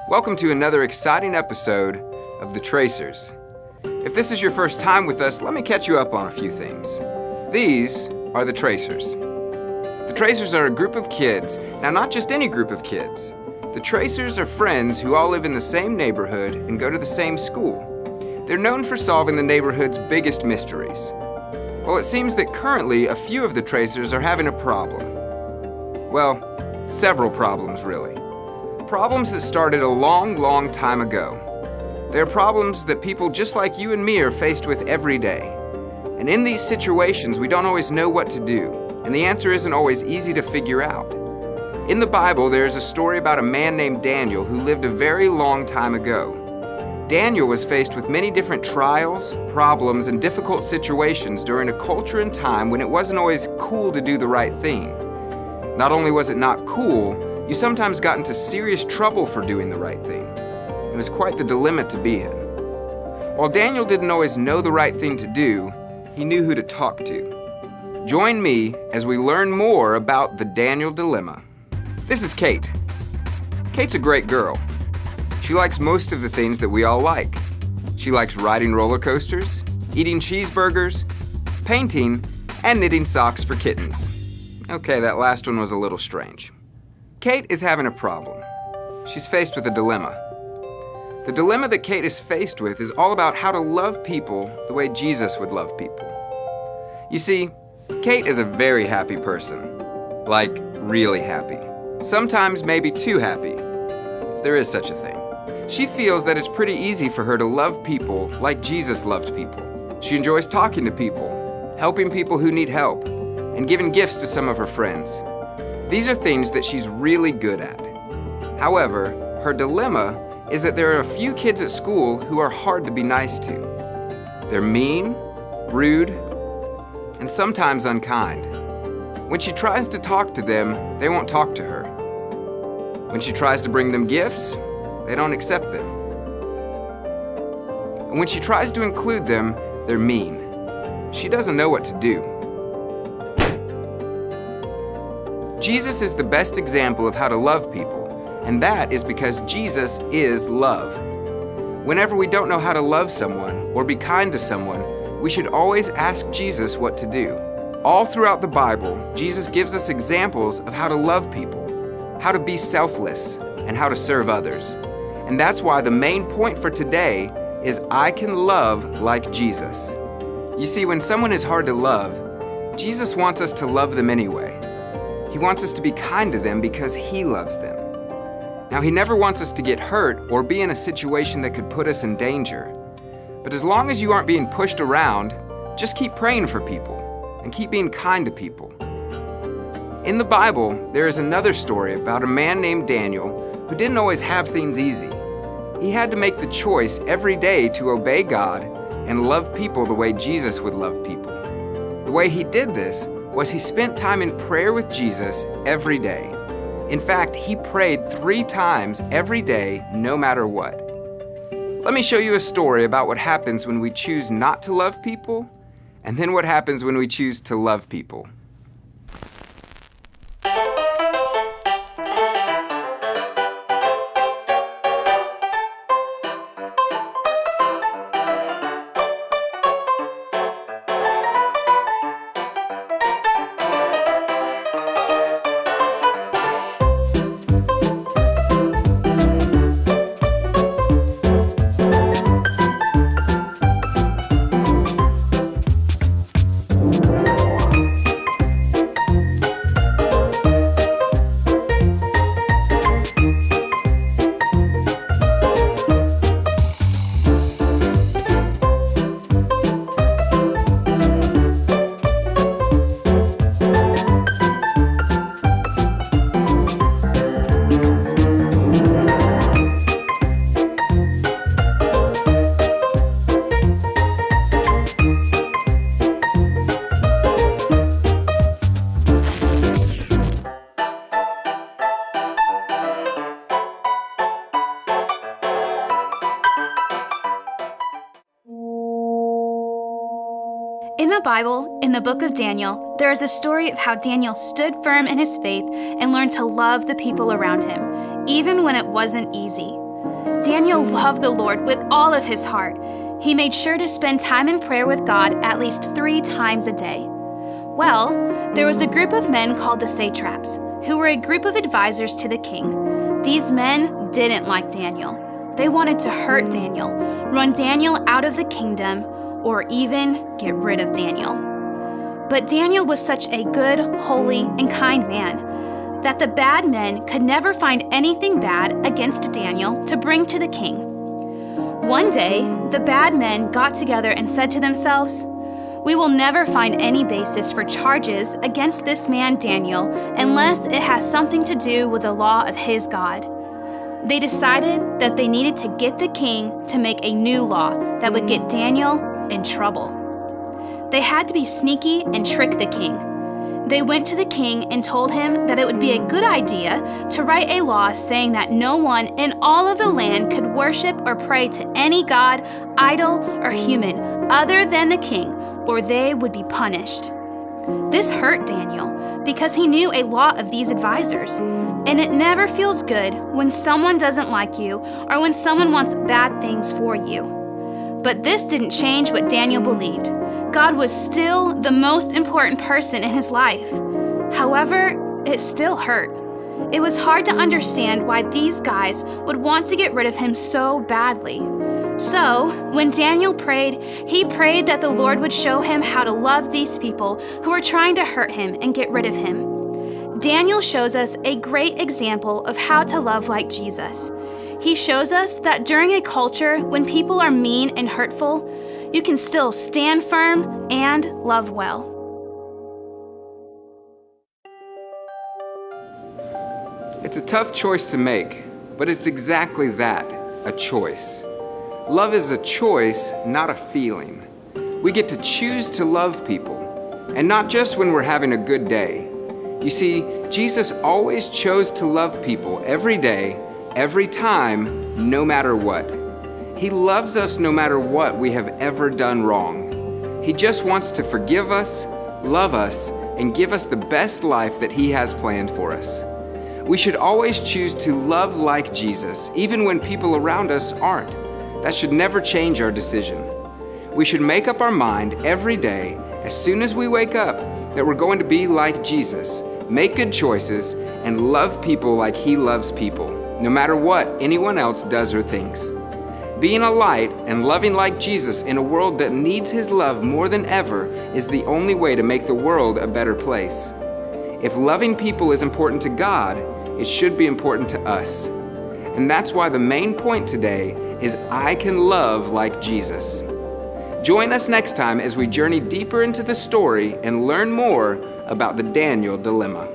Welcome to another exciting episode of The Tracers. If this is your first time with us, let me catch you up on a few things. These are The Tracers. The Tracers are a group of kids. Now, not just any group of kids. The Tracers are friends who all live in the same neighborhood and go to the same school. They're known for solving the neighborhood's biggest mysteries. Well, it seems that currently a few of the Tracers are having a problem. Well, several problems, really. Problems that started a long time ago. They're problems that people just like you and me are faced with every day. And in these situations, we don't always know what to do, and the answer isn't always easy to figure out. In the Bible, there is a story about a man named Daniel who lived a very long time ago. Daniel was faced with many different trials, problems, and difficult situations during a culture and time when it wasn't always cool to do the right thing. Not only was it not cool, you sometimes got into serious trouble for doing the right thing. It was quite the dilemma to be in. While Daniel didn't always know the right thing to do, he knew who to talk to. Join me as we learn more about the Daniel dilemma. This is Kate. Kate's a great girl. She likes most of the things that we all like. She likes riding roller coasters, eating cheeseburgers, painting, and knitting socks for kittens. Okay, that last one was a little strange. Kate is having a problem. She's faced with a dilemma. The dilemma that Kate is faced with is all about how to love people the way Jesus would love people. You see, Kate is a very happy person. Like, really happy. Sometimes maybe too happy, if there is such a thing. She feels that it's pretty easy for her to love people like Jesus loved people. She enjoys talking to people, helping people who need help, and giving gifts to some of her friends. These are things that she's really good at. However, her dilemma is that there are a few kids at school who are hard to be nice to. They're mean, rude, and sometimes unkind. When she tries to talk to them, they won't talk to her. When she tries to bring them gifts, they don't accept them. And when she tries to include them, they're mean. She doesn't know what to do. Jesus is the best example of how to love people, and that is because Jesus is love. Whenever we don't know how to love someone or be kind to someone, we should always ask Jesus what to do. All throughout the Bible, Jesus gives us examples of how to love people, how to be selfless, and how to serve others. And that's why the main point for today is I can love like Jesus. You see, when someone is hard to love, Jesus wants us to love them anyway. He wants us to be kind to them because He loves them. Now, He never wants us to get hurt or be in a situation that could put us in danger. But as long as you aren't being pushed around, just keep praying for people and keep being kind to people. In the Bible, there is another story about a man named Daniel who didn't always have things easy. He had to make the choice every day to obey God and love people the way Jesus would love people. The way he did this was he spent time in prayer with Jesus every day. In fact, he prayed 3 times every day, no matter what. Let me show you a story about what happens when we choose not to love people, and then what happens when we choose to love people. In the Bible, in the book of Daniel, there is a story of how Daniel stood firm in his faith and learned to love the people around him, even when it wasn't easy. Daniel loved the Lord with all of his heart. He made sure to spend time in prayer with God at least 3 times a day. Well, there was a group of men called the satraps, who were a group of advisors to the king. These men didn't like Daniel. They wanted to hurt Daniel, run Daniel out of the kingdom, or even get rid of Daniel. But Daniel was such a good, holy, and kind man that the bad men could never find anything bad against Daniel to bring to the king. One day, the bad men got together and said to themselves, "We will never find any basis for charges against this man Daniel unless it has something to do with the law of his God." They decided that they needed to get the king to make a new law that would get Daniel in trouble. They had to be sneaky and trick the king. They went to the king and told him that it would be a good idea to write a law saying that no one in all of the land could worship or pray to any god, idol, or human other than the king, or they would be punished. This hurt Daniel because he knew a lot of these advisors, and it never feels good when someone doesn't like you or when someone wants bad things for you. But this didn't change what Daniel believed. God was still the most important person in his life. However, it still hurt. It was hard to understand why these guys would want to get rid of him so badly. So, when Daniel prayed, he prayed that the Lord would show him how to love these people who were trying to hurt him and get rid of him. Daniel shows us a great example of how to love like Jesus. He shows us that during a culture when people are mean and hurtful, you can still stand firm and love well. It's a tough choice to make, but it's exactly that, a choice. Love is a choice, not a feeling. We get to choose to love people, and not just when we're having a good day. You see, Jesus always chose to love people every day, every time, no matter what. He loves us no matter what we have ever done wrong. He just wants to forgive us, love us, and give us the best life that He has planned for us. We should always choose to love like Jesus, even when people around us aren't. That should never change our decision. We should make up our mind every day, as soon as we wake up, that we're going to be like Jesus, make good choices, and love people like He loves people, no matter what anyone else does or thinks. Being a light and loving like Jesus in a world that needs His love more than ever is the only way to make the world a better place. If loving people is important to God, it should be important to us. And that's why the main point today is I can love like Jesus. Join us next time as we journey deeper into the story and learn more about the Daniel dilemma.